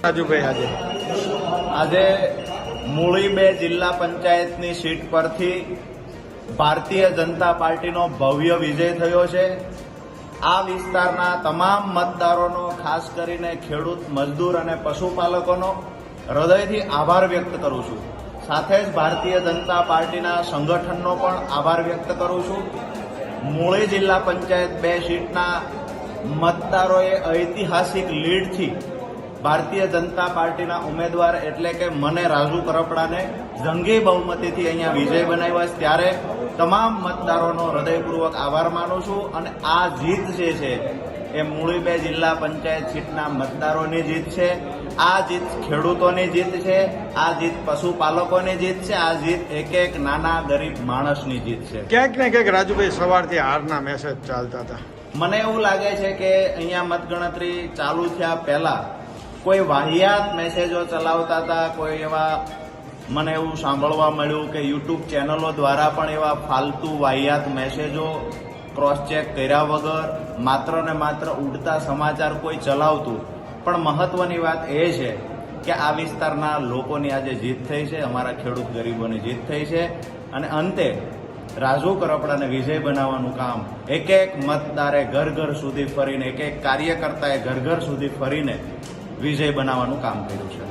રાજુભાઈ આજે મૂળી 2 જિલ્લા પંચાયતની સીટ પરથી ભારતીય જનતા પાર્ટીનો ભવ્ય વિજય થયો છે। આ વિસ્તારના તમામ મતદારોનો, ખાસ કરીને ખેડૂત, મજદૂર અને પશુપાલકોનો હૃદયથી આભાર વ્યક્ત કરું છું। સાથે જ ભારતીય જનતા પાર્ટીના સંગઠનનો પણ આભાર વ્યક્ત કરું છું। મૂળી જિલ્લા પંચાયત 2 સીટના મતદારોએ ઐતિહાસિક લીડથી ભારતીય જનતા પાર્ટીના ઉમેદવાર એટલે કે મને રાજુ કરપડાને જંગી બહુમતીથી અહીંયા વિજય બનાવ્યા છે। ત્યારે તમામ મતદારોનો હૃદયપૂર્વક આભાર માનું છું અને આ જીત જે છે એ મૂળી 2 જિલ્લા પંચાયત સીટના મતદારોની જીત છે। આ જીત ખેડૂતોની જીત છે, આ જીત પશુપાલકોની જીત છે, આ જીત એક નાના ગરીબ માણસની જીત છે। ક્યાંક ને ક્યાંક રાજુભાઈ સવારથી હારના મેસેજ ચાલતા હતા। મને એવું લાગે છે કે અહીંયા મતગણતરી ચાલુ થયા પહેલા કોઈ વાહિયાત મેસેજો ચલાવતા હતા, કોઈ એવા મને એવું સાંભળવા મળ્યું કે યુટ્યુબ ચેનલો દ્વારા પણ એવા ફાલતુ વાહિયાત મેસેજો ક્રોસ ચેક કર્યા વગર માત્ર ને માત્ર ઉડતા સમાચાર કોઈ ચલાવતું। પણ મહત્વની વાત એ છે કે આ વિસ્તારના લોકોની આજે જીત થઈ છે, અમારા ખેડૂત ગરીબોની જીત થઈ છે અને અંતે રાજુ કરપડાને વિજય બનાવવાનું કામ એક મતદારે ઘર ઘર સુધી ફરીને, એક કાર્યકર્તાએ ઘર ઘર સુધી ફરીને વિજય બનાવવાનું કામ કર્યું છે।